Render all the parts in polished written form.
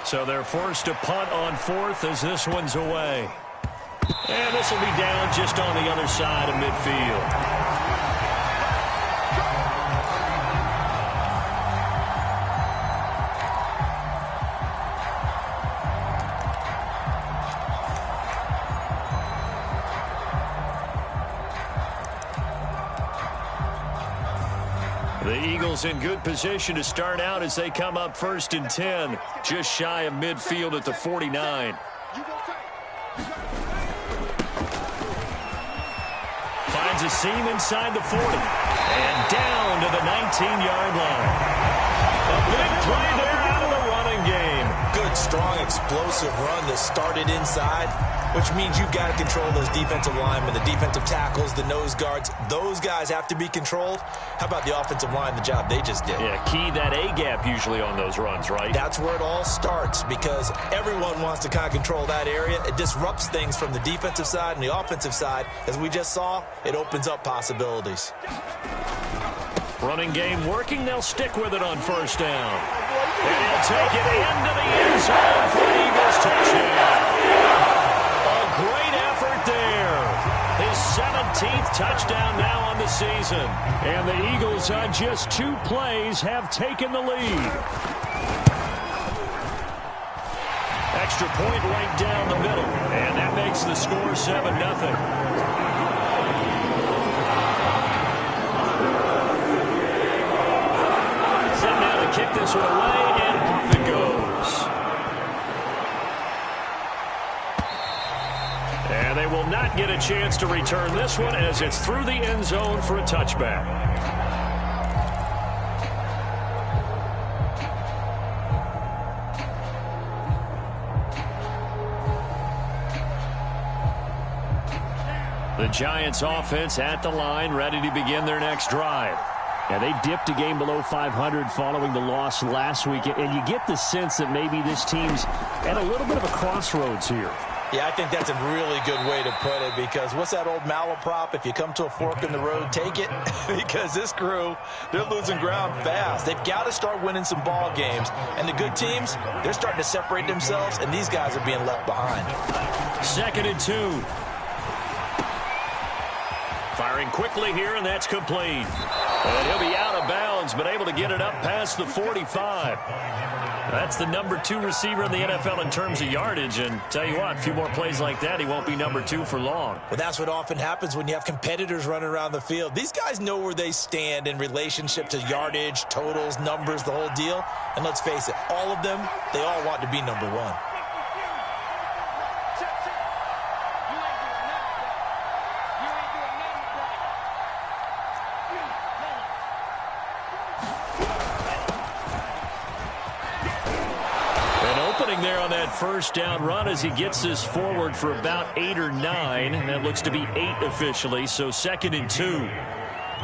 So they're forced to punt on fourth as this one's away. And this will be down just on the other side of midfield. The Eagles in good position to start out as they come up 1st and 10, just shy of midfield at the 49. Finds a seam inside the 40 and down to the 19-yard line. A big play there out of the running game. Good, strong, explosive run that started inside, which means you've got to control those defensive linemen, the defensive tackles, the nose guards. Those guys have to be controlled. How about the offensive line, the job they just did? Yeah, key that A-gap usually on those runs, right? That's where it all starts because everyone wants to kind of control that area. It disrupts things from the defensive side and the offensive side. As we just saw, it opens up possibilities. Running game working. They'll stick with it on 1st down. And he'll take it into the end zone for the Eagles touchdown. Great effort there. His 17th touchdown now on the season. And the Eagles on just 2 plays have taken the lead. Extra point right down the middle. And that makes the score 7-0. Set now to kick this one away, and off it goes. And they will not get a chance to return this one as it's through the end zone for a touchback. The Giants offense at the line, ready to begin their next drive. Yeah, they dipped a game below 500 following the loss last week, and you get the sense that maybe this team's at a little bit of a crossroads here. Yeah, I think that's a really good way to put it because what's that old malaprop? If you come to a fork in the road, take it. Because this crew, they're losing ground fast. They've got to start winning some ball games. And the good teams, they're starting to separate themselves, and these guys are being left behind. 2nd and 2. Firing quickly here, and that's complete. And he'll be out of bounds, but able to get it up past the 45. That's the number 2 receiver in the NFL in terms of yardage. And tell you what, a few more plays like that, he won't be number 2 for long. Well, that's what often happens when you have competitors running around the field. These guys know where they stand in relationship to yardage, totals, numbers, the whole deal. And let's face it, all of them, they all want to be number 1. There on that 1st down run as he gets this forward for about 8 or 9. That looks to be 8 officially, so 2nd and 2.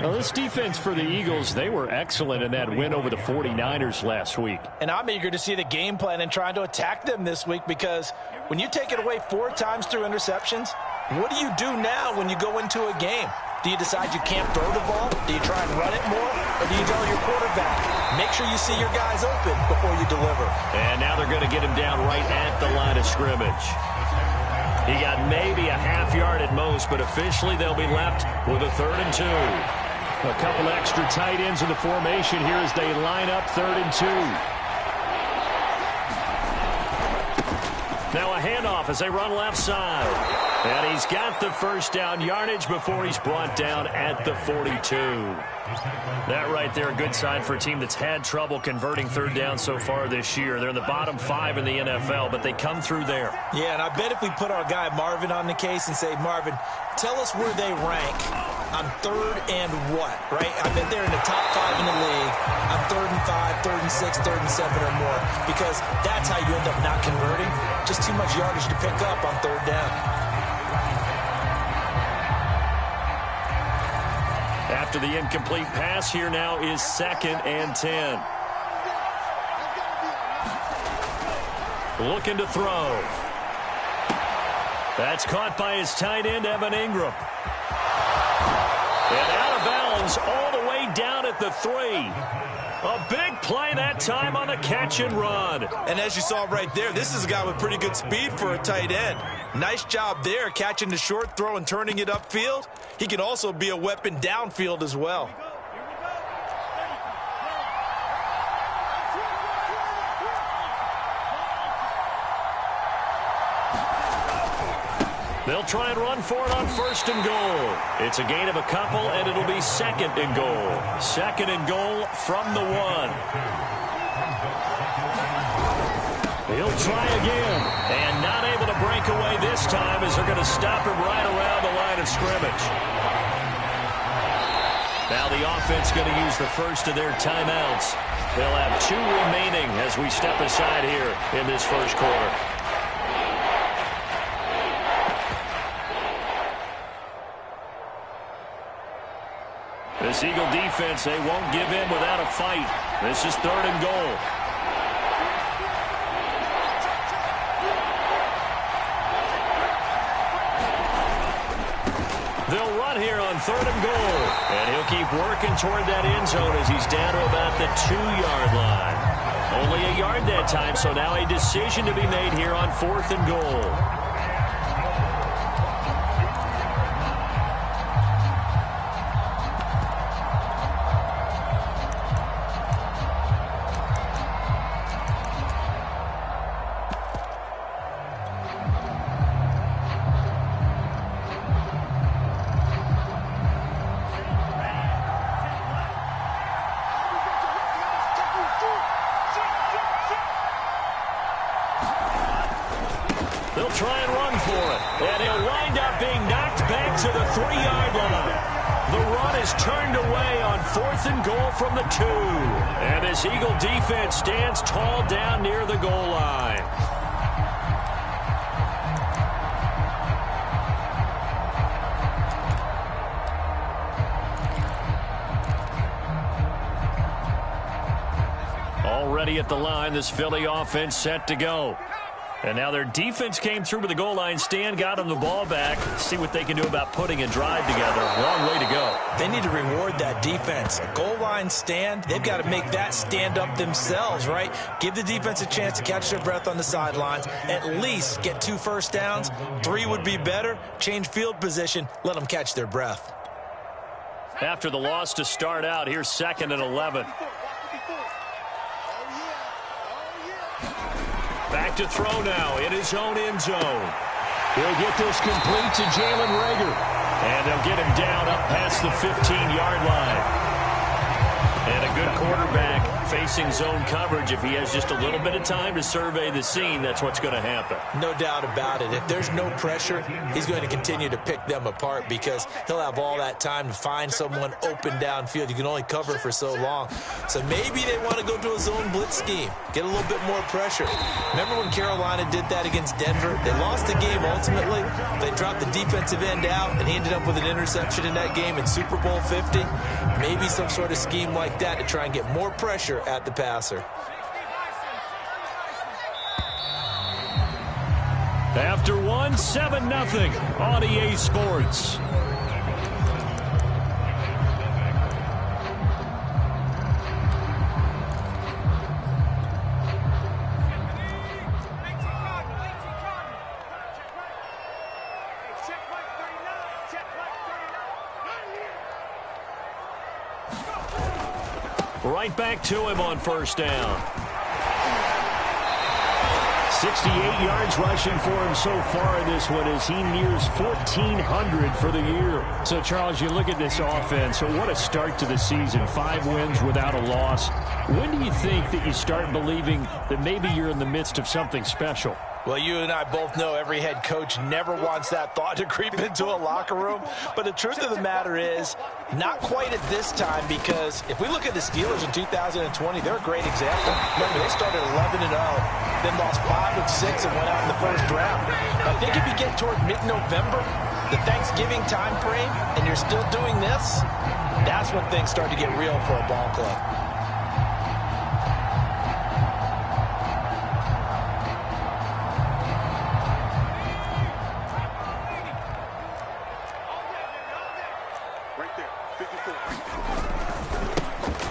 Well, this defense for the Eagles, they were excellent in that win over the 49ers last week. And I'm eager to see the game plan and trying to attack them this week because when you take it away 4 times through interceptions, what do you do now when you go into a game? Do you decide you can't throw the ball? Do you try and run it more? Or do you tell your quarterback, make sure you see your guys open before you deliver? And now they're going to get him down right at the line of scrimmage. He got maybe a half yard at most, but officially they'll be left with a 3rd and 2. A couple extra tight ends in the formation here as they line up 3rd and 2. Now a handoff as they run left side. And he's got the 1st down yardage before he's brought down at the 42. That right there, a good sign for a team that's had trouble converting 3rd down so far this year. They're in the bottom 5 in the NFL, but they come through there. Yeah, and I bet if we put our guy Marvin on the case and say, Marvin, tell us where they rank on 3rd and what, right? I bet they're in the top 5 in the league on 3rd and 5, 3rd and 6, 3rd and 7 or more, because that's how you end up not converting. Just too much yardage to pick up on 3rd down. After the incomplete pass, here now is 2nd and 10. Looking to throw. That's caught by his tight end, Evan Ingram. And out of bounds all the way down at the 3. A big play that time on the catch and run. And as you saw right there, this is a guy with pretty good speed for a tight end. Nice job there, catching the short throw and turning it upfield. He can also be a weapon downfield as well. They'll try and run for it on 1st and goal. It's a gain of a couple, and it'll be 2nd and goal. 2nd and goal from the 1. He'll try again, and not able to break away this time as they're going to stop him right around the line of scrimmage. Now the offense going to use the first of their timeouts. They'll have 2 remaining as we step aside here in this first quarter. This Eagle defense, they won't give in without a fight. This is 3rd and goal. They'll run here on 3rd and goal. And he'll keep working toward that end zone as he's down to about the 2-yard line. Only a yard that time, so now a decision to be made here on 4th and goal. They'll try and run for it. And he'll wind up being knocked back to the 3-yard line. The run is turned away on 4th and goal from the 2. And this Eagle defense stands tall down near the goal line. Already at the line, this Philly offense set to go. And now their defense came through with the goal line stand, got them the ball back. See what they can do about putting a drive together. Long way to go. They need to reward that defense. A goal line stand, they've got to make that stand up themselves, right? Give the defense a chance to catch their breath on the sidelines. At least get 2 first downs. 3 would be better. Change field position. Let them catch their breath. After the loss to start out, here's 2nd and 11. Back to throw now in his own end zone. He'll get this complete to Jalen Reagor. And they'll get him down up past the 15-yard line. And a good quarterback facing zone coverage. If he has just a little bit of time to survey the scene, that's what's going to happen. No doubt about it. If there's no pressure, he's going to continue to pick them apart because he'll have all that time to find someone open downfield. You can only cover for so long. So maybe they want to go to a zone blitz scheme, get a little bit more pressure. Remember when Carolina did that against Denver? They lost the game ultimately. They dropped the defensive end out, and he ended up with an interception in that game in Super Bowl 50. Maybe some sort of scheme like that to try and get more pressure at the passer. After 1, 7-0 on EA Sports. Right back to him on 1st down. 68 yards rushing for him so far in this one as he nears 1,400 for the year. So, Charles, you look at this offense. So what a start to the season. 5 wins without a loss. When do you think that you start believing that maybe you're in the midst of something special? Well, you and I both know every head coach never wants that thought to creep into a locker room. But the truth of the matter is, not quite at this time, because if we look at the Steelers in 2020, they're a great example. Remember, they started 11-0, then lost 5 of 6 and went out in the first round. I think if you get toward mid-November, the Thanksgiving time frame, and you're still doing this, that's when things start to get real for a ball club.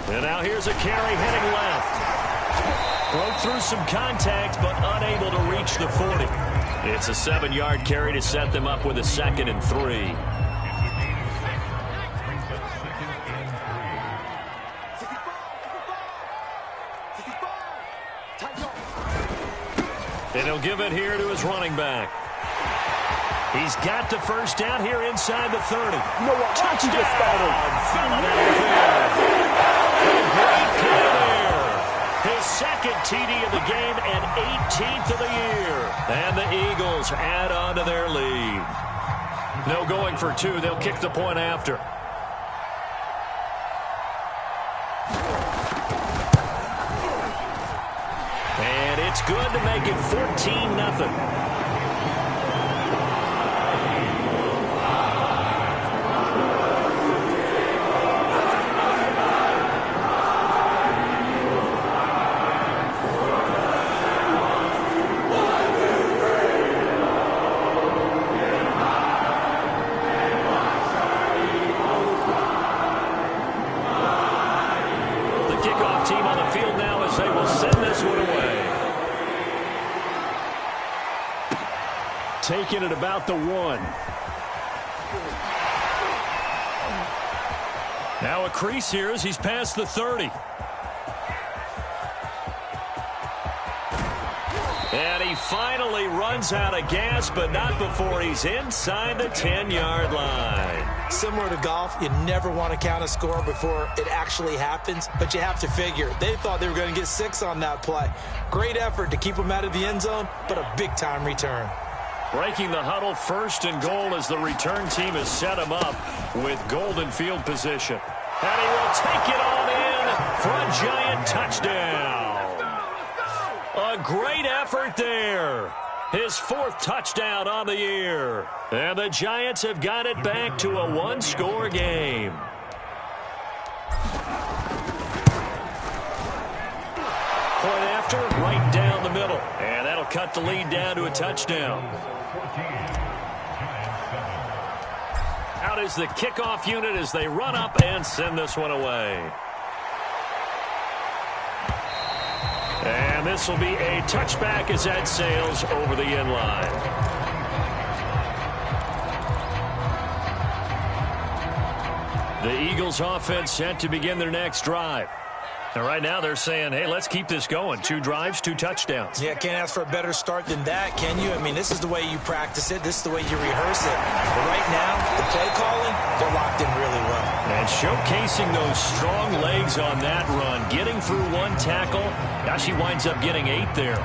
And now here's a carry heading left. Broke through some contact, but unable to reach the 40. It's a 7-yard carry to set them up with a 2nd and 3. And he'll give it here to his running back. He's got the first down here inside the 30. Touchdown, Philadelphia. Great play there. His 2nd TD of the game and 18th of the year. And the Eagles add on to their lead. No going for 2. They'll kick the point after. And it's good to make it 14-0. Taking it about the 1. Now a crease here as he's past the 30. And he finally runs out of gas, but not before he's inside the 10-yard line. Similar to golf, you never want to count a score before it actually happens, but you have to figure. They thought they were going to get 6 on that play. Great effort to keep them out of the end zone, but a big-time return. Breaking the huddle, 1st and goal as the return team has set him up with golden field position. And he will take it on in for a Giant touchdown. A great effort there. His 4th touchdown on the year. And the Giants have got it back to a 1-score game. Point after, right down the middle. And that'll cut the lead down to a touchdown. Out is the kickoff unit as they run up and send this one away. And this will be a touchback as that sails over the end line. The Eagles offense set to begin their next drive. And right now they're saying, hey, let's keep this going. 2 drives, 2 touchdowns. Yeah, can't ask for a better start than that, can you? I mean, this is the way you practice it. This is the way you rehearse it. But right now, the play calling, they're locked in really well. And showcasing those strong legs on that run. Getting through 1 tackle. Now she winds up getting 8 there.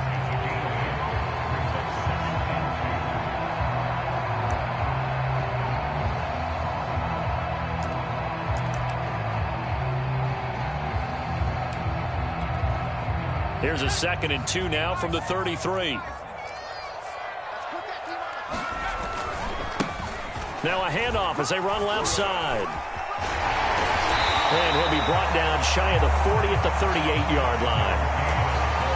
Here's a 2nd and 2 now from the 33. Now a handoff as they run left side. And he'll be brought down shy of the 40 at the 38-yard line.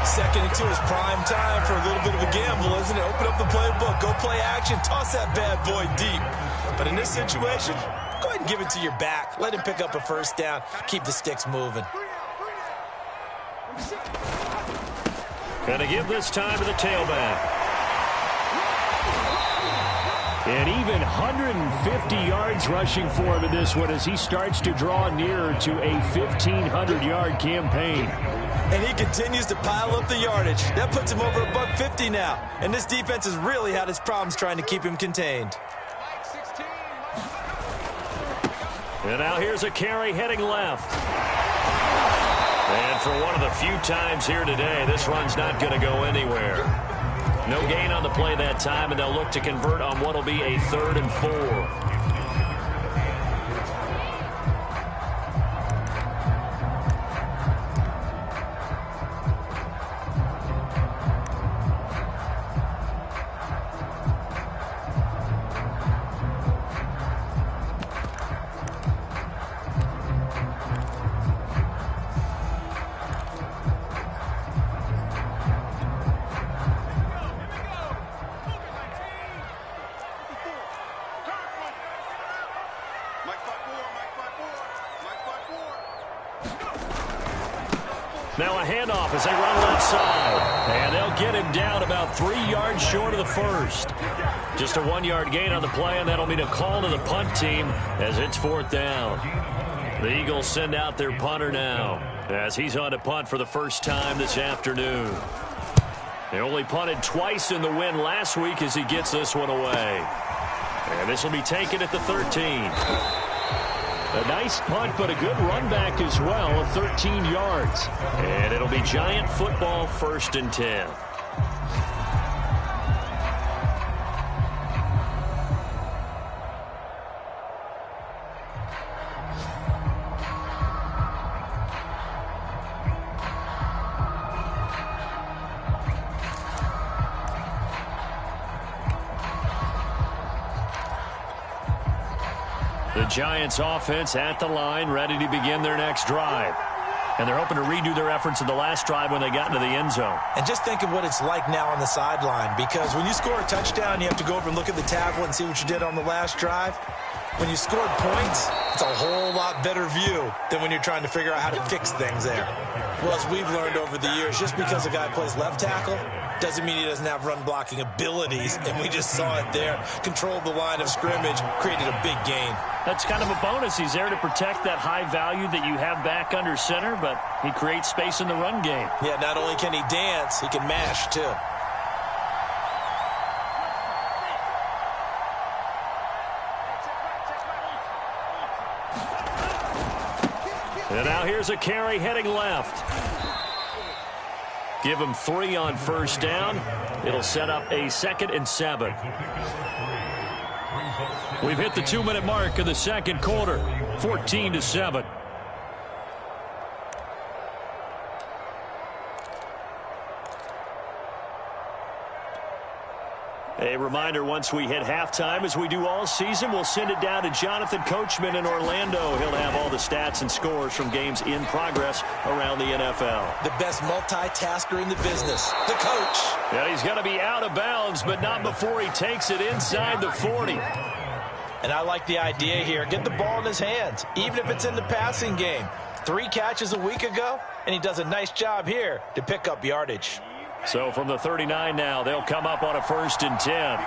2nd and 2 is prime time for a little bit of a gamble, isn't it? Open up the playbook, go play action, toss that bad boy deep. But in this situation, go ahead and give it to your back. Let him pick up a 1st down. Keep the sticks moving. Going to give this time to the tailback. And even 150 yards rushing for him in this one as he starts to draw nearer to a 1,500-yard campaign. And he continues to pile up the yardage. That puts him over $150 now. And this defense has really had its problems trying to keep him contained. And now here's a carry heading left. And for one of the few times here today, this run's not going to go anywhere. No gain on the play that time, and they'll look to convert on what will be a 3rd and 4. Now a handoff as they run left side. And they'll get him down about 3 yards short of the first. Just a 1-yard gain on the play, and that'll mean a call to the punt team as it's 4th down. The Eagles send out their punter now as he's on to punt for the first time this afternoon. They only punted twice in the win last week as he gets this one away. And this will be taken at the 13. A nice punt, but a good run back as well of 13 yards. And it'll be Giant football, 1st and 10. The Giants offense at the line, ready to begin their next drive. And they're hoping to redo their efforts in the last drive when they got into the end zone. And just think of what it's like now on the sideline, because when you score a touchdown, you have to go over and look at the tackle and see what you did on the last drive. When you scored points, it's a whole lot better view than when you're trying to figure out how to fix things there. Well, as we've learned over the years, just because a guy plays left tackle doesn't mean he doesn't have run-blocking abilities, and we just saw it there. Controlled the line of scrimmage, created a big gain. That's kind of a bonus. He's there to protect that high value that you have back under center, but he creates space in the run game. Yeah, not only can he dance, he can mash, too. And now here's a carry heading left. Give him 3 on 1st down. It'll set up a 2nd and 7. We've hit the 2-minute mark of the second quarter. 14-7. A reminder, once we hit halftime, as we do all season, we'll send it down to Jonathan Coachman in Orlando. He'll have all the stats and scores from games in progress around the NFL. The best multitasker in the business, the coach. And he's going to be out of bounds, but not before he takes it inside the 40. And I like the idea here. Get the ball in his hands, even if it's in the passing game. 3 catches a week ago, and he does a nice job here to pick up yardage. So from the 39 now, they'll come up on a 1st and 10.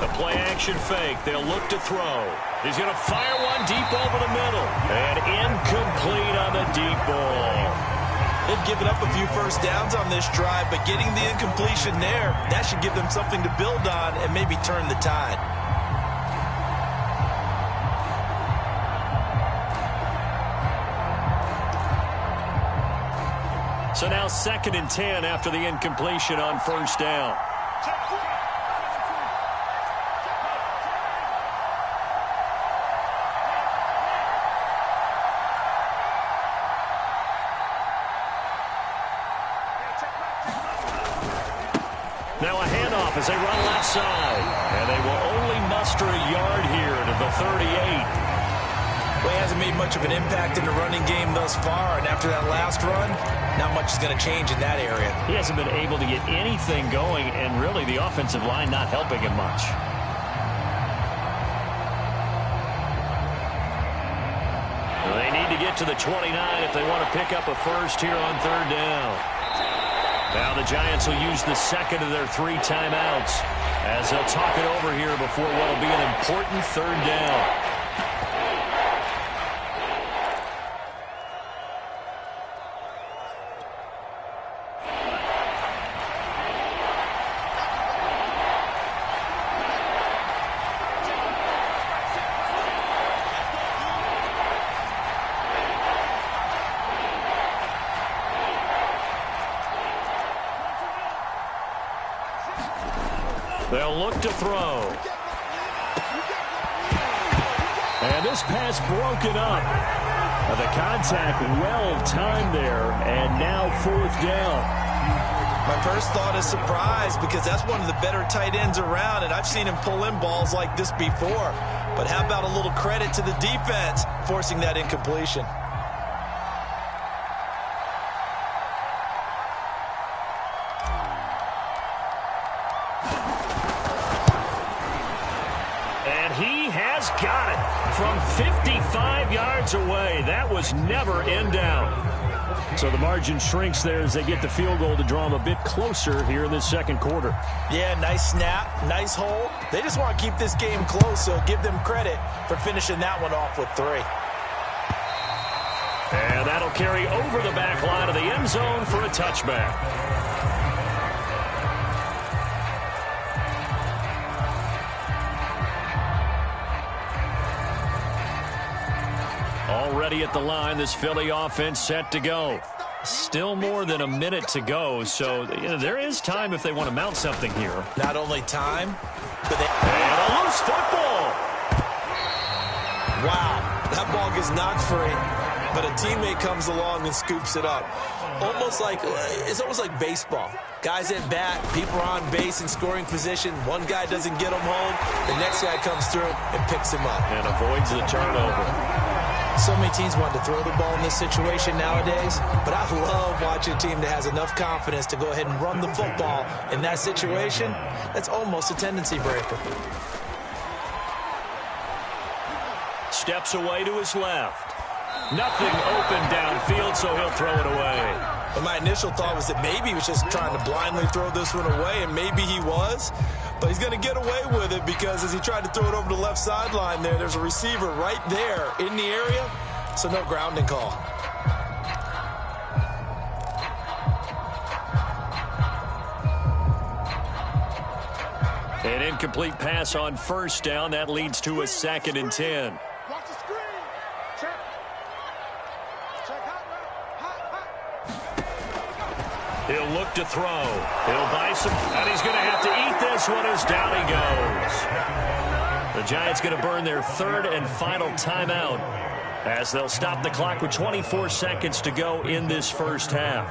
The play action fake. They'll look to throw. He's going to fire one deep over the middle. And incomplete on the deep ball. They've given up a few first downs on this drive, but getting the incompletion there, that should give them something to build on and maybe turn the tide. So now 2nd and 10 after the incompletion on 1st down. Now a handoff as they run left side. And they will only muster a yard here to the 38. Well, he hasn't made much of an impact in the running game thus far, and after that last run, not much is going to change in that area. He hasn't been able to get anything going, and really the offensive line not helping him much. Well, they need to get to the 29 if they want to pick up a first here on 3rd down. Now the Giants will use the 2nd of their 3 timeouts as they'll talk it over here before what will be an important 3rd down. They'll look to throw. And this pass broken up. The contact well timed there, and now 4th down. My first thought is surprise, because that's one of the better tight ends around, and I've seen him pull in balls like this before. But how about a little credit to the defense forcing that incompletion? got it from 55 yards away. That was never in down. So the margin shrinks there as they get the field goal to draw them a bit closer here in this second quarter. Yeah, nice snap, nice hole. They just want to keep this game close, so give them credit for finishing that one off with 3. And that'll carry over the back line of the end zone for a touchback. Already at the line, this Philly offense set to go. Still more than a minute to go, so there is time if they want to mount something here. Not only time, but they... And a loose football. Wow, that ball gets knocked free, but a teammate comes along and scoops it up. It's almost like baseball. Guys at bat, people are on base in scoring position. One guy doesn't get him home. The next guy comes through and picks him up. And avoids the turnover. So many teams want to throw the ball in this situation nowadays, but I love watching a team that has enough confidence to go ahead and run the football in that situation. That's almost a tendency breaker. Steps away to his left. Nothing open downfield, so he'll throw it away. But my initial thought was that maybe he was just trying to blindly throw this one away, and maybe he was. But he's going to get away with it because as he tried to throw it over the left sideline there's a receiver right there in the area, so no grounding call. An incomplete pass on first down. That leads to a 2nd and 10. Watch the screen. Check. He'll look to throw. He'll buy some, and he's going to have to eat this one as down he goes. The Giants going to burn their 3rd and final timeout as they'll stop the clock with 24 seconds to go in this first half.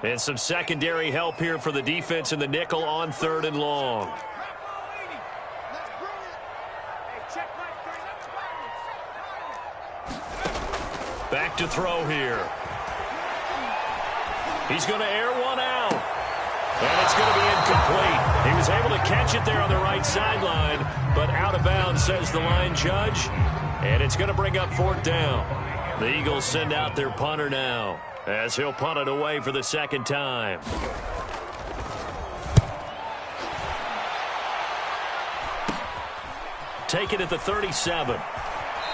And some secondary help here for the defense in the nickel on 3rd and long. Back to throw here. He's going to air one out. And it's going to be incomplete. He was able to catch it there on the right sideline, but out of bounds, says the line judge. And it's going to bring up 4th down. The Eagles send out their punter now, as he'll punt it away for the 2nd time. Take it at the 37.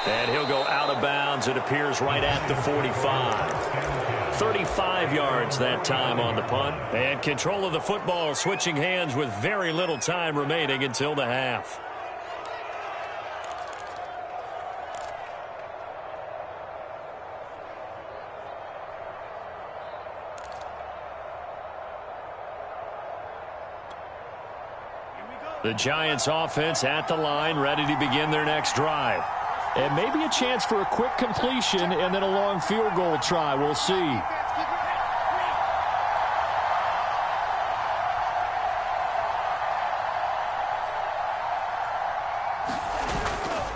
And he'll go out of bounds. It appears right at the 45. 35 yards that time on the punt. And control of the football switching hands with very little time remaining until the half. The Giants offense at the line, ready to begin their next drive. And maybe a chance for a quick completion and then a long field goal try. We'll see.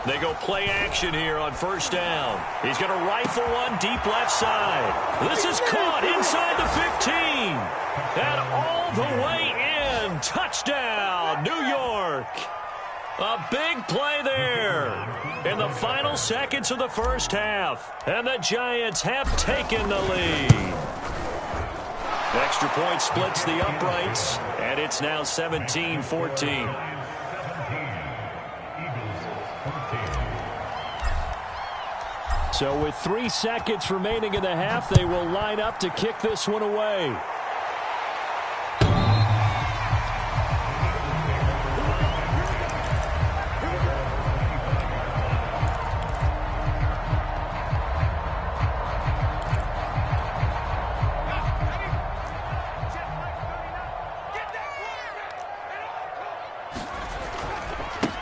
They go play action here on first down. He's going to rifle one deep left side. This is caught inside the 15. And all the way in. Touchdown, New York. A big play there in the final seconds of the first half. And the Giants have taken the lead. Extra point splits the uprights, and it's now 17-14. So with 3 seconds remaining in the half, they will line up to kick this one away.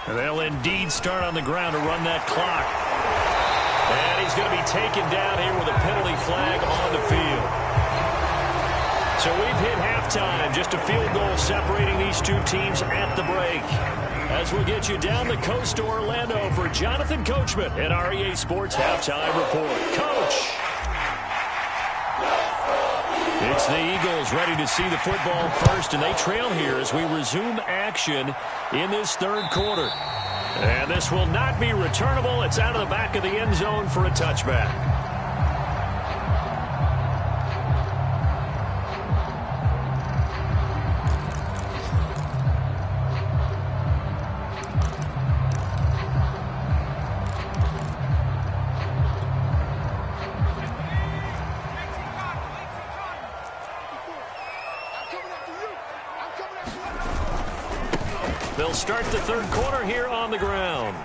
They'll indeed start on the ground to run that clock. And he's going to be taken down here with a penalty flag on the field. So we've hit halftime, just a field goal separating these two teams at the break. As we'll get you down the coast to Orlando for Jonathan Coachman at our EA Sports Halftime Report. Coach! It's the Eagles ready to see the football first, and they trail here as we resume action in this third quarter. And this will not be returnable. It's out of the back of the end zone for a touchback. They'll start the third quarter here on the ground.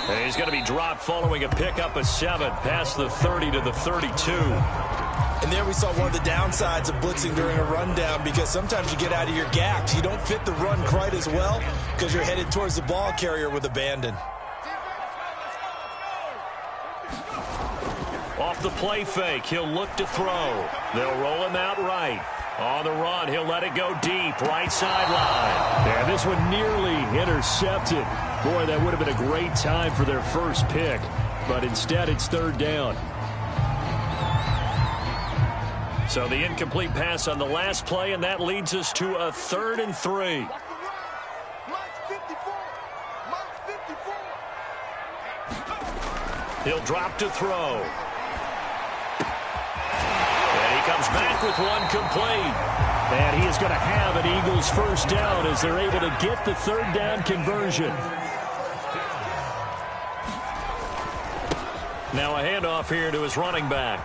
And he's going to be dropped following a pickup of 7 past the 30 to the 32. And there we saw one of the downsides of blitzing during a rundown, because sometimes you get out of your gaps. You don't fit the run quite as well because you're headed towards the ball carrier with abandon. Off the play fake, he'll look to throw. They'll roll him out right. On the run, he'll let it go deep, right sideline. Yeah, this one nearly intercepted. Boy, that would have been a great time for their first pick, but instead it's third down. So the incomplete pass on the last play, and that leads us to a 3rd and 3. He'll drop to throw. Comes back with one complete. And he is going to have an Eagles first down as they're able to get the third down conversion. Now a handoff here to his running back.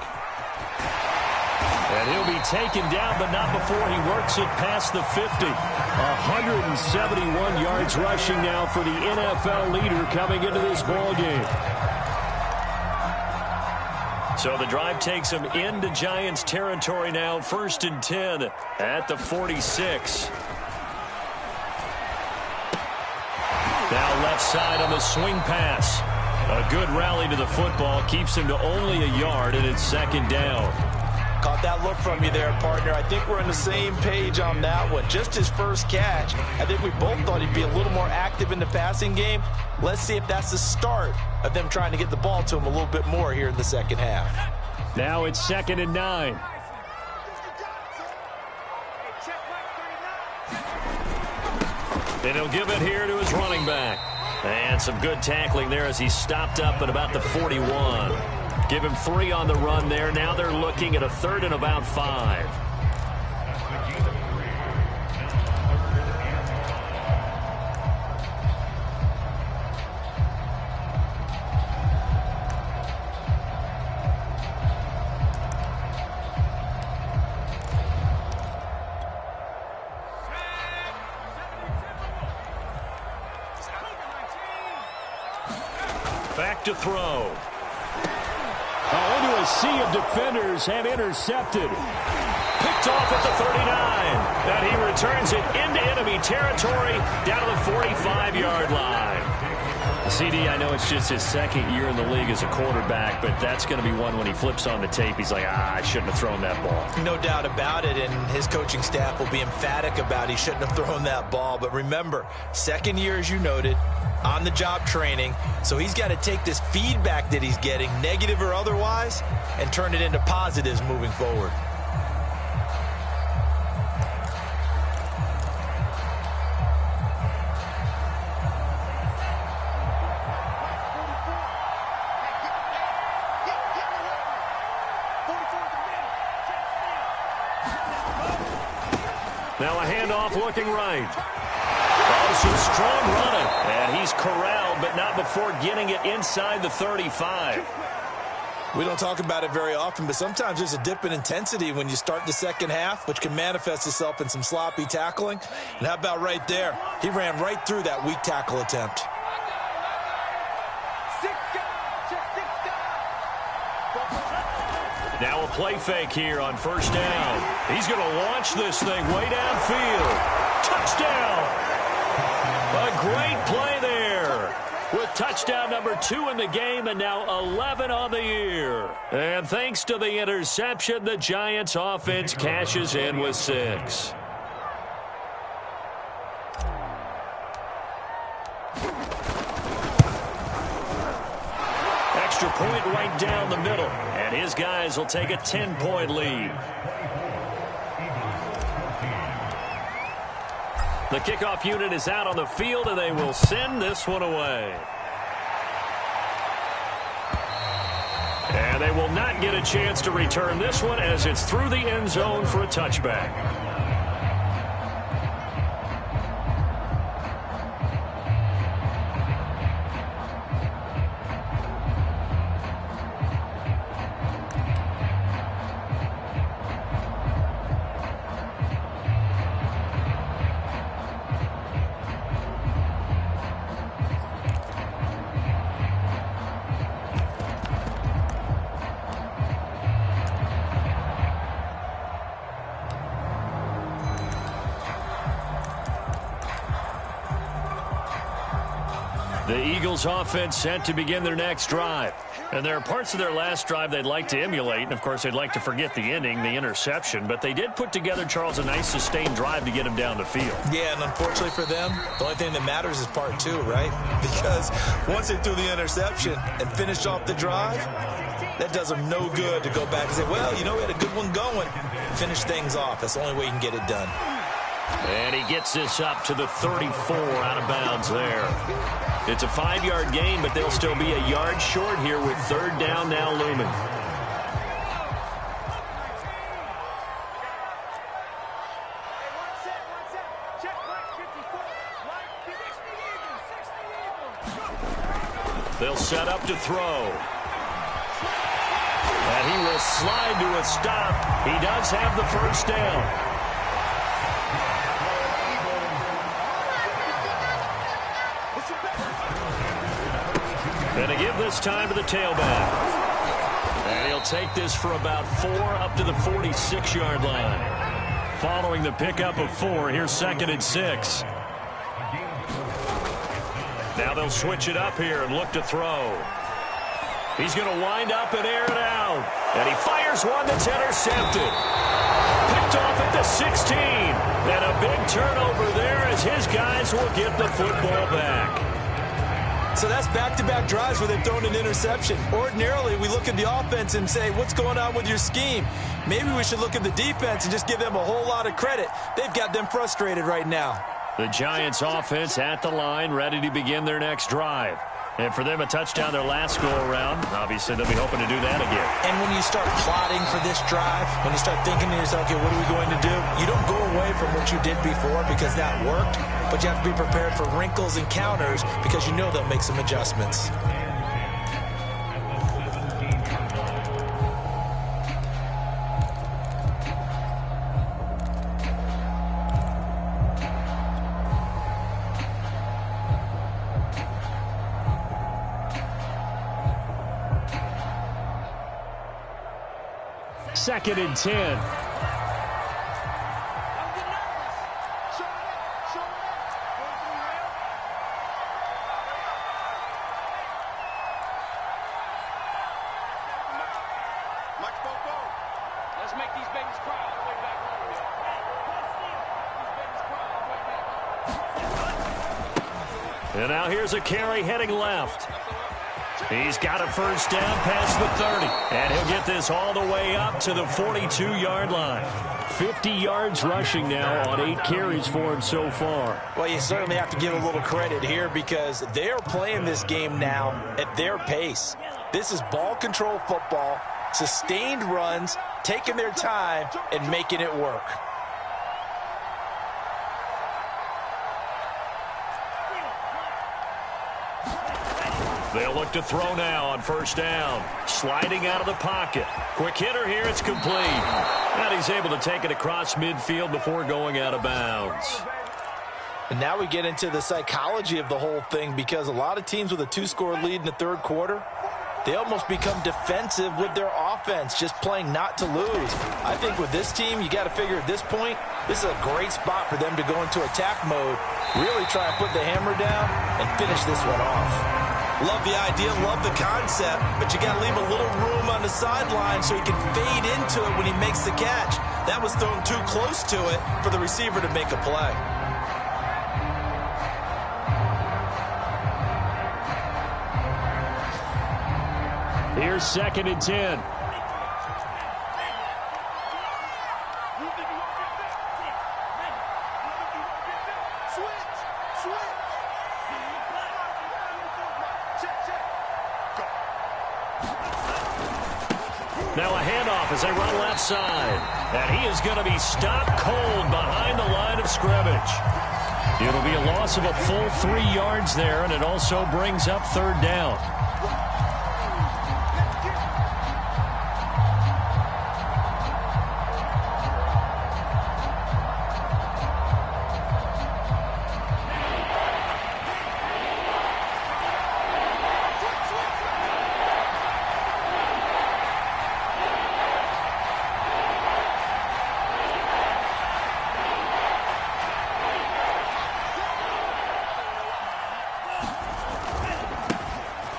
And he'll be taken down, but not before he works it past the 50. 171 yards rushing now for the NFL leader coming into this ball game. So the drive takes him into Giants territory now, 1st and 10 at the 46. Now left side on the swing pass. A good rally to the football, keeps him to only a yard, and it's 2nd down. Caught that look from you there, partner. I think we're on the same page on that one. Just his first catch. I think we both thought he'd be a little more active in the passing game. Let's see if that's the start of them trying to get the ball to him a little bit more here in the second half. Now it's 2nd and 9. And he'll give it here to his running back. And some good tackling there as he stopped up at about the 41. Give him 3 on the run there. Now they're looking at a 3rd and about 5. Back to throw. Into a sea of defenders and intercepted. Picked off at the 39. And he returns it into enemy territory down to the 45-yard line. CD, I know it's just his 2nd year in the league as a quarterback, but that's going to be one when he flips on the tape. He's like, I shouldn't have thrown that ball. No doubt about it, and his coaching staff will be emphatic about he shouldn't have thrown that ball. But remember, 2nd year, as you noted, on-the-job training, so he's got to take this feedback that he's getting, negative or otherwise, and turn it into positives moving forward. Now a handoff looking right. Oh, some strong running. And he's corralled, but not before getting it inside the 35. We don't talk about it very often, but sometimes there's a dip in intensity when you start the second half, which can manifest itself in some sloppy tackling. And how about right there? He ran right through that weak tackle attempt. Now a play fake here on 1st down. He's going to launch this thing way downfield. Touchdown! A great play there. with touchdown number 2 in the game and now 11 on the year. And thanks to the interception, the Giants offense cashes in with 6. Extra point right down the middle, and his guys will take a 10-point lead. The kickoff unit is out on the field, and they will send this one away. And they will not get a chance to return this one as it's through the end zone for a touchback. The Eagles offense set to begin their next drive. And there are parts of their last drive they'd like to emulate. And, of course, they'd like to forget the ending, the interception. But they did put together, Charles, a nice sustained drive to get him down the field. Yeah, and unfortunately for them, the only thing that matters is part 2, right? Because once they threw the interception and finished off the drive, that does them no good to go back and say, well, you know, we had a good one going. Finish things off. That's the only way you can get it done. And he gets this up to the 34 out of bounds there. It's a 5-yard gain, but they'll still be a yard short here with 3rd down now looming. They'll set up to throw. And he will slide to a stop. He does have the 1st down. And to give this time to the tailback. And he'll take this for about 4 up to the 46-yard line. Following the pickup of 4, here's 2nd and 6. Now they'll switch it up here and look to throw. He's going to wind up and air it out. And he fires one that's intercepted. Picked off at the 16. And a big turnover there as his guys will get the football back. So that's back-to-back drives where they've thrown an interception. Ordinarily, we look at the offense and say, what's going on with your scheme? Maybe we should look at the defense and just give them a whole lot of credit. They've got them frustrated right now. The Giants offense at the line, ready to begin their next drive. And for them, a touchdown their last go-around. Obviously, they'll be hoping to do that again. And when you start plotting for this drive, when you start thinking to yourself, okay, what are we going to do? You don't go away from what you did before because that worked, but you have to be prepared for wrinkles and counters because you know they'll make some adjustments. Second and 10. Let's make these babies cry all the way back home. And now here's a carry heading left. He's got a 1st down past the 30. And he'll get this all the way up to the 42-yard line. 50 yards rushing now on 8 carries for him so far. Well, you certainly have to give a little credit here because they're playing this game now at their pace. This is ball control football, sustained runs, taking their time, and making it work. They'll look to throw now on 1st down. Sliding out of the pocket. Quick hitter here, it's complete. And he's able to take it across midfield before going out of bounds. And now we get into the psychology of the whole thing because a lot of teams with a 2-score lead in the 3rd quarter, They almost become defensive with their offense, just playing not to lose. I think with this team, you got to figure at this point, this is a great spot for them to go into attack mode, really try and put the hammer down and finish this one off. Love the idea, love the concept, but you got to leave a little room on the sideline so he can fade into it when he makes the catch. That was thrown too close to it for the receiver to make a play. Here's 2nd and 10. Now a handoff as they run left side. And he is going to be stopped cold behind the line of scrimmage. It'll be a loss of a full 3 yards there, and it also brings up 3rd down.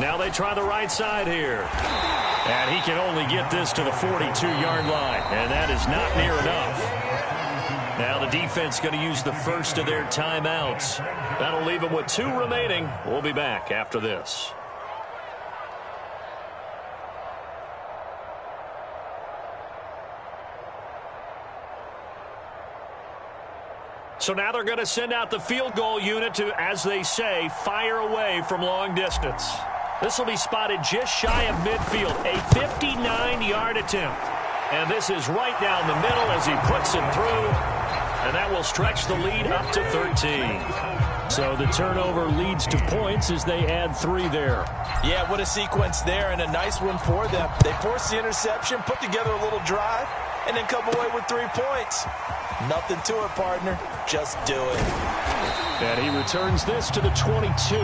Now they try the right side here. And he can only get this to the 42-yard line. And that is not near enough. Now the defense going to use the first of their timeouts. That'll leave them with 2 remaining. We'll be back after this. So now they're going to send out the field goal unit to, as they say, fire away from long distance. This will be spotted just shy of midfield, a 59-yard attempt. And this is right down the middle as he puts it through. And that will stretch the lead up to 13. So the turnover leads to points as they add 3 there. Yeah, what a sequence there, and a nice one for them. They force the interception, put together a little drive, and then come away with 3 points. Nothing to it, partner. Just do it. And he returns this to the 22.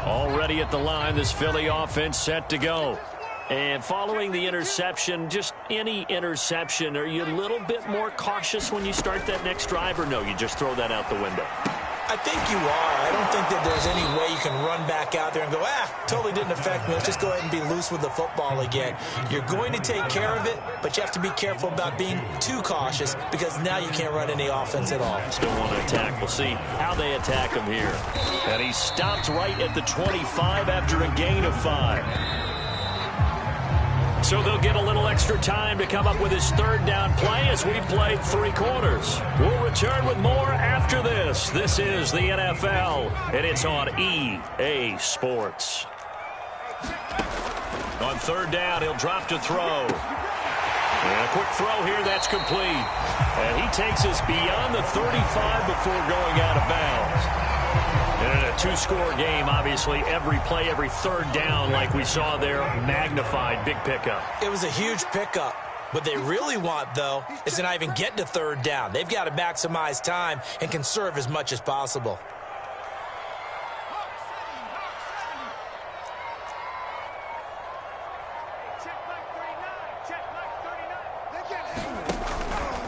Already at the line, this Philly offense set to go. And following the interception, just any interception, are you a little bit more cautious when you start that next drive, or no, you just throw that out the window? I think you are. I don't think that there's any way you can run back out there and go, totally didn't affect me. Let's just go ahead and be loose with the football again. You're going to take care of it, but you have to be careful about being too cautious because now you can't run any offense at all. Still want to attack. We'll see how they attack him here. And he stopped right at the 25 after a gain of 5. So they'll get a little extra time to come up with his 3rd down play as we've played 3 quarters. We'll return with more after this. This is the NFL, and it's on EA Sports. On 3rd down, he'll drop to throw. And a quick throw here, that's complete. And he takes us beyond the 35 before going out of bounds. And in a 2-score game, obviously, every play, every 3rd down, like we saw there, magnified, big pickup. It was a huge pickup. What they really want, though, is to not even get to 3rd down. They've got to maximize time and conserve as much as possible.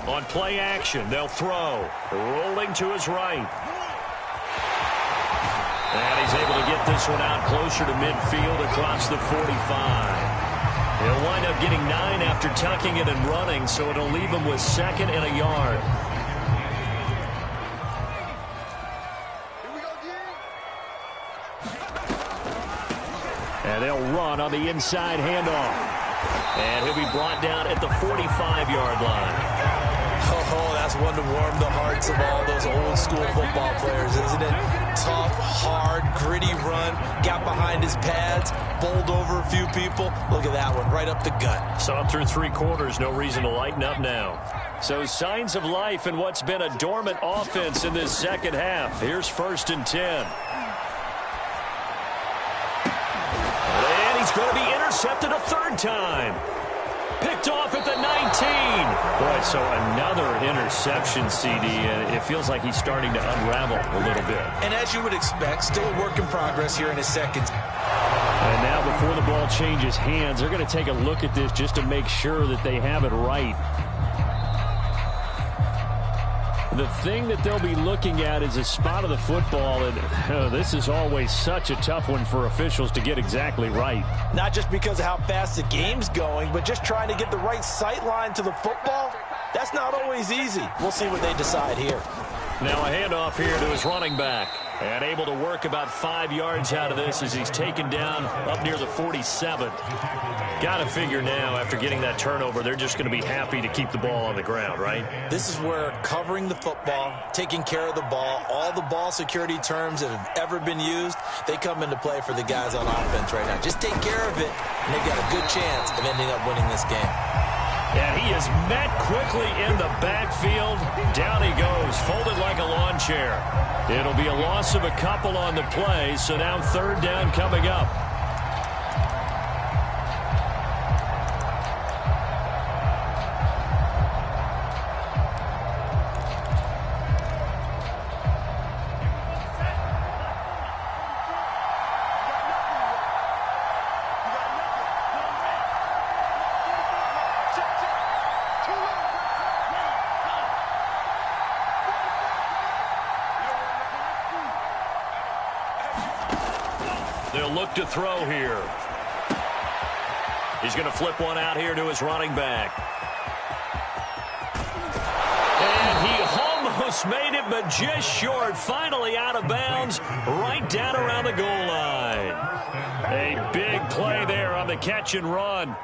On play action, they'll throw. Rolling to his right. And he's able to get this one out closer to midfield across the 45. He'll wind up getting 9 after tucking it and running, so it'll leave him with 2nd and a yard. And they'll run on the inside handoff. And he'll be brought down at the 45-yard line. Oh, that's one to warm the hearts of all those old school football players, isn't it? Tough, hard, gritty run, got behind his pads, bowled over a few people. Look at that one, right up the gut. Saw it through 3 quarters, no reason to lighten up now. So signs of life in what's been a dormant offense in this second half. Here's 1st and 10. And he's going to be intercepted a 3rd time. Picked off at the 19. Boy, so another interception, CD, and it feels like he's starting to unravel a little bit. And as you would expect, still a work in progress here in his second. And now before the ball changes hands, they're going to take a look at this just to make sure that they have it right. The thing that they'll be looking at is the spot of the football, and this is always such a tough one for officials to get exactly right. Not just because of how fast the game's going, but just trying to get the right sight line to the football. That's not always easy. We'll see what they decide here. Now a handoff here to his running back. And able to work about 5 yards out of this as he's taken down up near the 47. Got to figure now, after getting that turnover, they're just going to be happy to keep the ball on the ground, right? This is where covering the football, taking care of the ball, all the ball security terms that have ever been used, they come into play for the guys on offense right now. Just take care of it, and they've got a good chance of ending up winning this game. And he is met quickly in the backfield. Down he goes, folded like a lawn chair. It'll be a loss of a couple on the play, so now 3rd down coming up. They'll look to throw here. He's going to flip one out here to his running back. And he almost made it, but just short. Finally out of bounds, right down around the goal line. A big play there on the catch and run.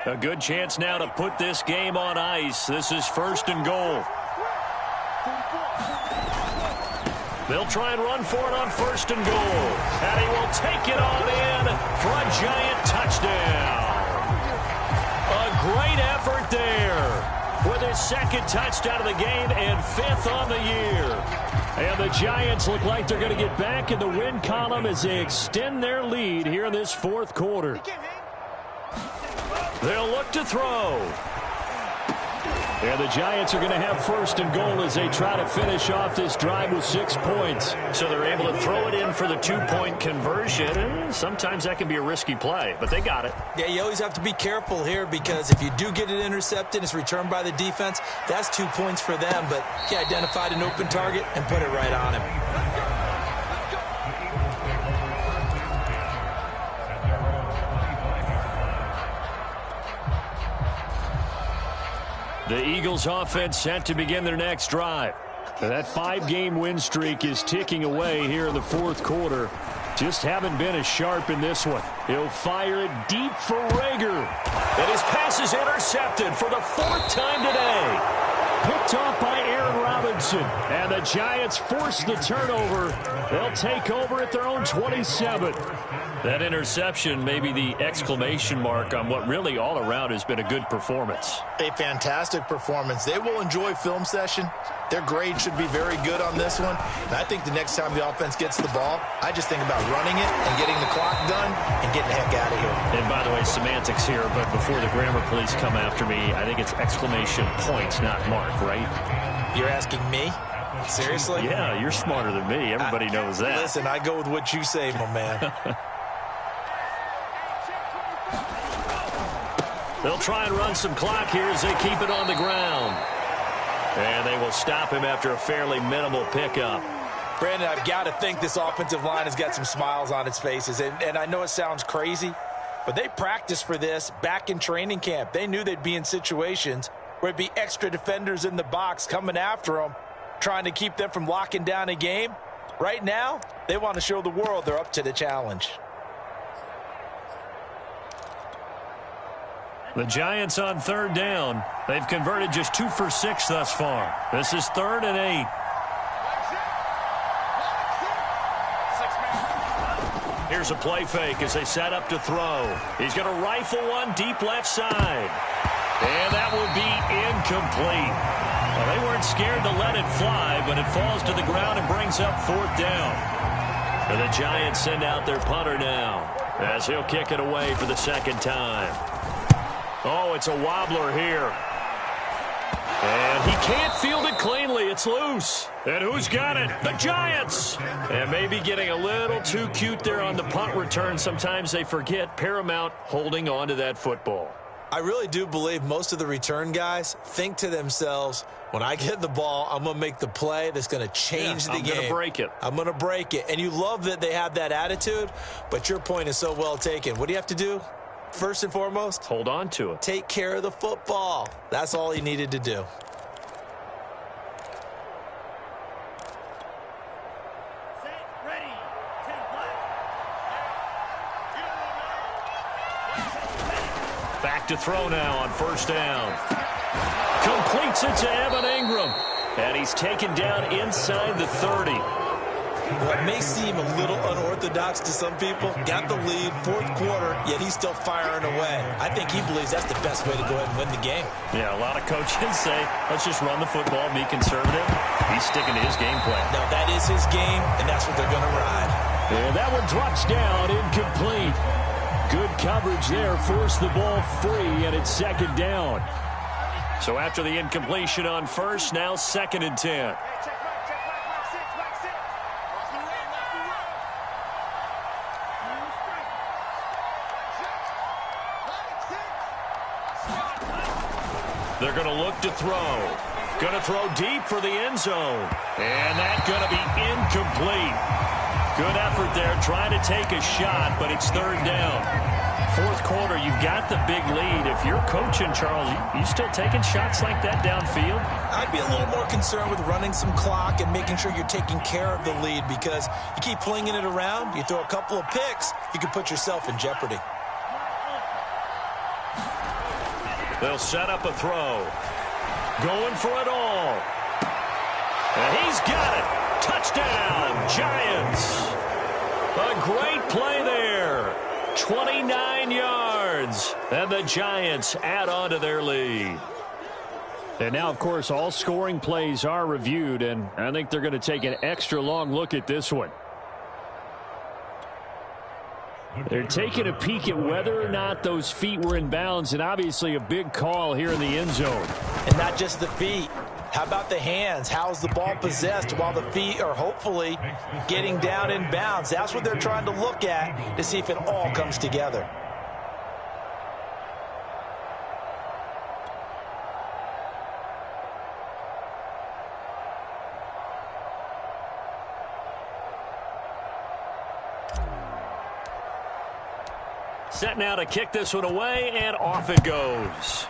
A good chance now to put this game on ice. This is 1st and goal. They'll try and run for it on 1st and goal. And he will take it on in for a giant touchdown. A great effort there with his 2nd touchdown of the game and 5th on the year. And the Giants look like they're going to get back in the win column as they extend their lead here in this 4th quarter. They'll look to throw. And the Giants are going to have 1st and goal as they try to finish off this drive with 6 points. So they're able to throw it in for the 2-point conversion. And sometimes that can be a risky play, but they got it. Yeah, you always have to be careful here because if you do get it intercepted, it's returned by the defense, that's 2 points for them. But he identified an open target and put it right on him. The Eagles offense set to begin their next drive. And that 5-game win streak is ticking away here in the 4th quarter. Just haven't been as sharp in this one. He'll fire it deep for Rager. And his pass is intercepted for the 4th time today. Picked off by Aaron Robinson. And the Giants force the turnover. They'll take over at their own 27. That interception may be the exclamation mark on what really all around has been a good performance. A fantastic performance. They will enjoy film session. Their grade should be very good on this one. And I think the next time the offense gets the ball, I just think about running it and getting the clock done and getting the heck out of here. And by the way, semantics here, but before the grammar police come after me, I think it's exclamation points, not mark, right? You're asking me? Seriously? Yeah, you're smarter than me. Everybody knows that. Listen, I go with what you say, my man. They'll try and run some clock here as they keep it on the ground. And they will stop him after a fairly minimal pickup. Brandon, I've got to think this offensive line has got some smiles on its faces. And I know it sounds crazy, but they practiced for this back in training camp. They knew they'd be in situations where it'd be extra defenders in the box coming after them, trying to keep them from locking down a game. Right now, they want to show the world they're up to the challenge. The Giants on third down. They've converted just 2 for 6 thus far. This is 3rd and 8. Here's a play fake as they set up to throw. He's going to rifle one deep left side. And that will be incomplete. Well, they weren't scared to let it fly, but it falls to the ground and brings up 4th down. And the Giants send out their punter now as he'll kick it away for the 2nd time. Oh, it's a wobbler here. And he can't field it cleanly. It's loose. And who's got it? The Giants. And maybe getting a little too cute there on the punt return. Sometimes they forget Paramount holding on to that football. I really do believe most of the return guys think to themselves, when I get the ball, I'm going to make the play that's going to change the game. I'm going to break it. I'm going to break it. And you love that they have that attitude, but your point is so well taken. What do you have to do? First and foremost, hold on to it. Take care of the football. That's all he needed to do. Back to throw now on 1st down. Completes it to Evan Ingram. And he's taken down inside the 30. What may seem a little unorthodox to some people, got the lead, 4th quarter, yet he's still firing away. I think he believes that's the best way to go ahead and win the game. Yeah, a lot of coaches say, let's just run the football, be conservative. He's sticking to his game plan. No, that is his game, and that's what they're going to ride. And that one drops down, incomplete. Good coverage there, forced the ball free, and it's 2nd down. So after the incompletion on 1st, now 2nd and 10. They're going to look to throw. Going to throw deep for the end zone. And that's going to be incomplete. Good effort there, trying to take a shot, but it's 3rd down. 4th quarter, you've got the big lead. If you're coaching, Charles, you still taking shots like that downfield? I'd be a little more concerned with running some clock and making sure you're taking care of the lead, because you keep flinging it around, you throw a couple of picks, you can put yourself in jeopardy. They'll set up a throw. Going for it all. And he's got it. Touchdown, Giants. A great play there. 29 yards. And the Giants add on to their lead. And now, of course, all scoring plays are reviewed, and I think they're going to take an extra long look at this one. They're taking a peek at whether or not those feet were in bounds, and obviously a big call here in the end zone. And not just the feet. How about the hands? How's the ball possessed while the feet are hopefully getting down in bounds? That's what they're trying to look at to see if it all comes together. Set now to kick this one away, and off it goes.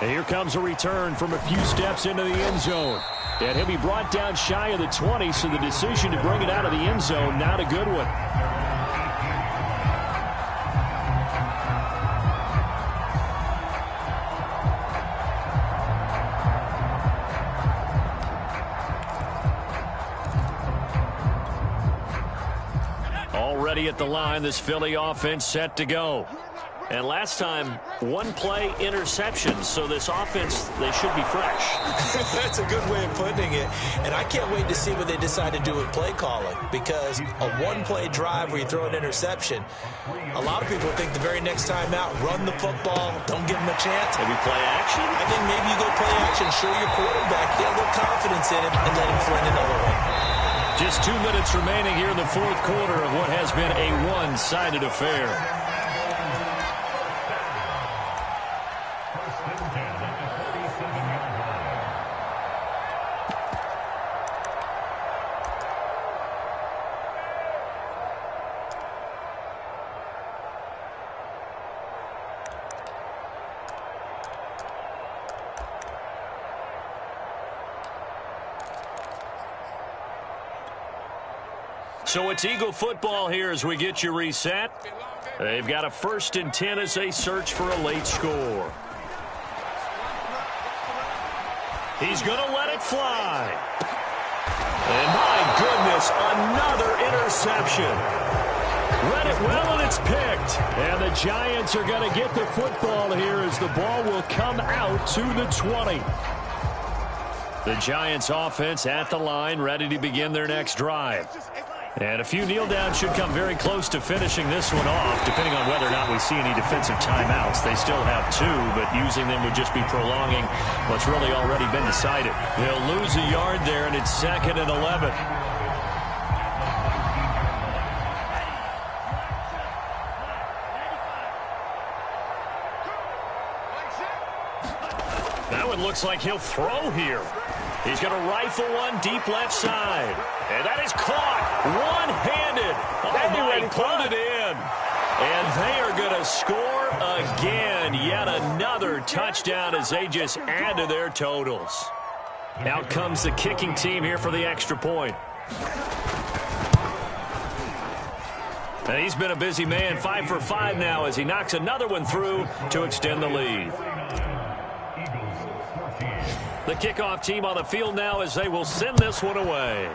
And here comes a return from a few steps into the end zone. And he'll be brought down shy of the 20, so the decision to bring it out of the end zone, not a good one. Already at the line, this Philly offense set to go. And last time, one play interception, so this offense, they should be fresh. That's a good way of putting it. And I can't wait to see what they decide to do with play calling, because a one-play drive where you throw an interception, a lot of people think the very next time out, run the football, don't give them a chance. Maybe play action? I think maybe you go play action, show your quarterback, get a little confidence in him, and let him find another one. Just 2 minutes remaining here in the 4th quarter of what has been a one-sided affair. So it's Eagle football here as we get you reset. They've got a 1st and 10 as they search for a late score. He's going to let it fly. And my goodness, another interception. Read it well, and it's picked. And the Giants are going to get the football here as the ball will come out to the 20. The Giants offense at the line, ready to begin their next drive. And a few kneel downs should come very close to finishing this one off, depending on whether or not we see any defensive timeouts. They still have 2, but using them would just be prolonging what's really already been decided. They'll lose a yard there, and it's 2nd and 11. That one looks like he'll throw here. He's going to rifle one deep left side. And that is caught one-handed. Oh, pulled it in. And they are going to score again. Yet another touchdown as they just add to their totals. Out comes the kicking team here for the extra point. And he's been a busy man, 5 for 5 now as he knocks another one through to extend the lead. The kickoff team on the field now as they will send this one away.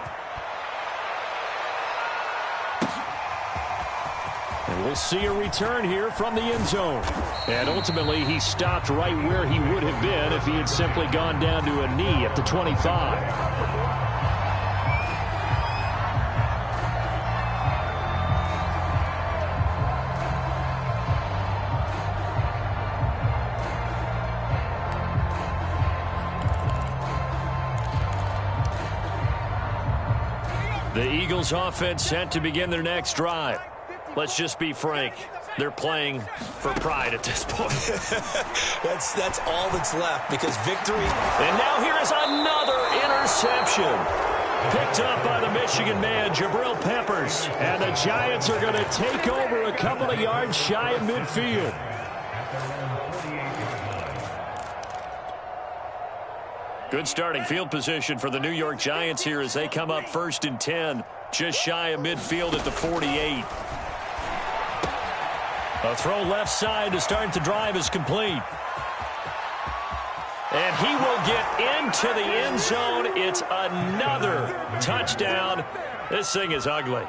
And we'll see a return here from the end zone. And ultimately, he stopped right where he would have been if he had simply gone down to a knee at the 25. The Eagles offense set to begin their next drive. Let's just be frank. They're playing for pride at this point. That's all that's left because victory. And now here is another interception. Picked up by the Michigan man, Jabril Peppers. And the Giants are going to take over a couple of yards shy of midfield. Good starting field position for the New York Giants here as they come up 1st and 10, just shy of midfield at the 48. A throw left side to start the drive is complete. And he will get into the end zone. It's another touchdown. This thing is ugly.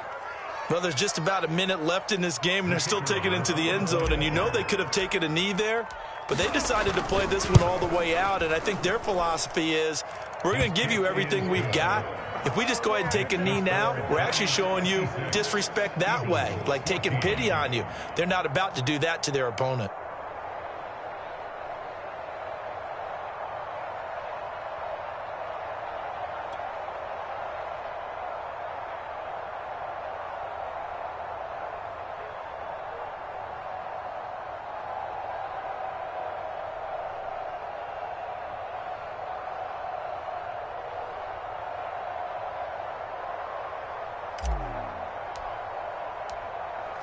Well, there's just about a minute left in this game, and they're still taking it into the end zone. And you know they could have taken a knee there, but they decided to play this one all the way out. And I think their philosophy is, we're going to give you everything we've got. If we just go ahead and take a knee now, we're actually showing you disrespect that way, like taking pity on you. They're not about to do that to their opponent.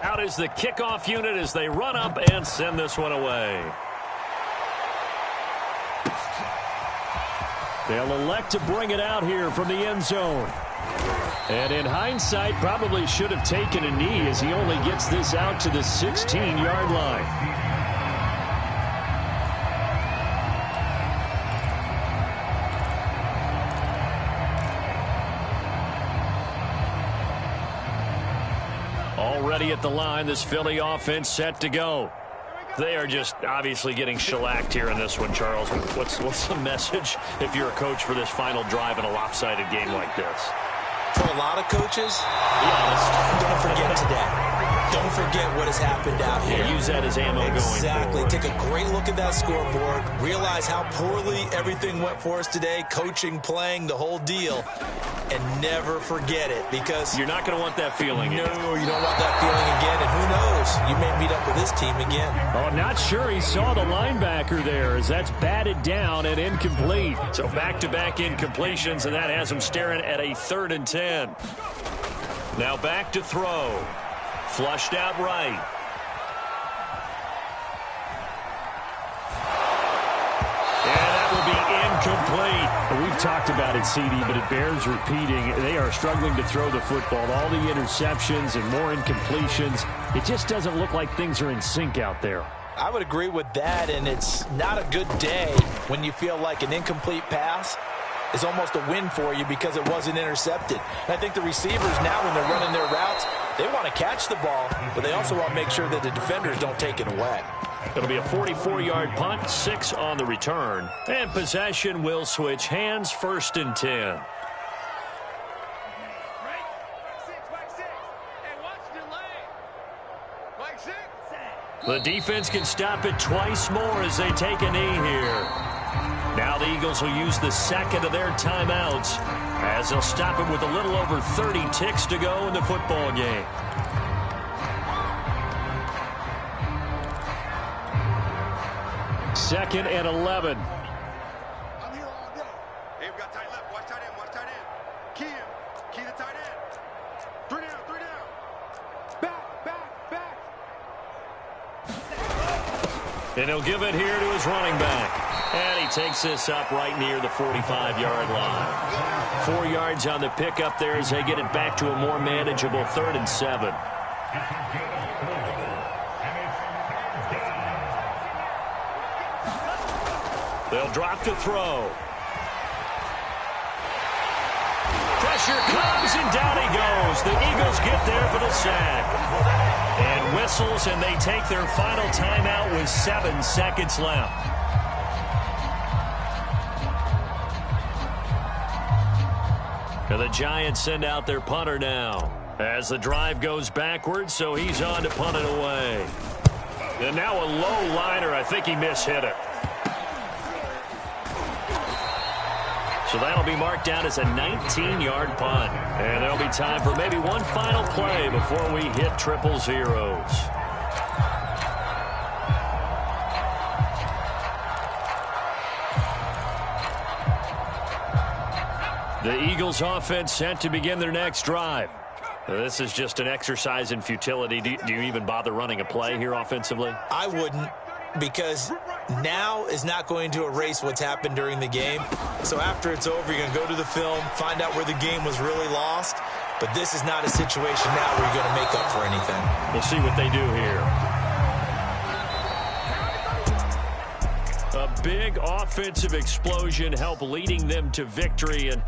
Out is the kickoff unit as they run up and send this one away. They'll elect to bring it out here from the end zone. And in hindsight, probably should have taken a knee as he only gets this out to the 16-yard line. Already at the line, this Philly offense set to go. They are just obviously getting shellacked here in this one, Charles. What's the message if you're a coach for this final drive in a lopsided game like this? For a lot of coaches, be honest, don't forget today. Don't forget what has happened out here. Yeah, use that as ammo going forward. Exactly. Take a great look at that scoreboard. Realize how poorly everything went for us today. Coaching, playing, the whole deal. And never forget it because you're not going to want that feeling again. No, you don't want that feeling again. And who knows? You may meet up with this team again. Oh, I'm not sure he saw the linebacker there as that's batted down and incomplete. So back-to-back incompletions, and that has him staring at a 3rd and 10. Now back to throw. Flushed out right. And that will be incomplete. We've talked about it, CD, but it bears repeating. They are struggling to throw the football. All the interceptions and more incompletions. It just doesn't look like things are in sync out there. I would agree with that, and it's not a good day when you feel like an incomplete pass is almost a win for you because it wasn't intercepted. And I think the receivers now, when they're running their routes, they want to catch the ball, but they also want to make sure that the defenders don't take it away. It'll be a 44-yard punt, 6 on the return. And possession will switch hands, 1st and 10. The defense can stop it twice more as they take a knee here. Now the Eagles will use the second of their timeouts as they'll stop it with a little over 30 ticks to go in the football game. Second and 11. I'm here all day. Hey, we got tight left. Watch tight end. Watch tight end. Key him. Key the tight end. 3 down. 3 down. Back. Back. Back. And he'll give it here to his running back. And he takes this up right near the 45-yard line. 4 yards on the pickup there as they get it back to a more manageable 3rd and 7. They'll drop to throw. Pressure comes, and down he goes. The Eagles get there for the sack. And whistles, and they take their final timeout with 7 seconds left. And the Giants send out their punter now as the drive goes backwards, so he's on to punt it away. And now a low liner. I think he mishit it. So that'll be marked down as a 19-yard punt. And there'll be time for maybe one final play before we hit triple zeros. The Eagles offense set to begin their next drive. This is just an exercise in futility. Do you even bother running a play here offensively? I wouldn't, because now is not going to erase what's happened during the game. So after it's over, you're going to go to the film, find out where the game was really lost. But this is not a situation now where you're going to make up for anything. We'll see what they do here. A big offensive explosion helped leading them to victory. And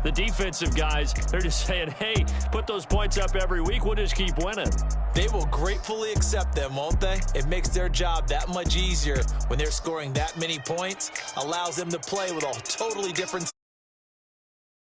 the defensive guys, they're just saying, hey, put those points up every week. We'll just keep winning. They will gratefully accept them, won't they? It makes their job that much easier when they're scoring that many points. Allows them to play with a totally different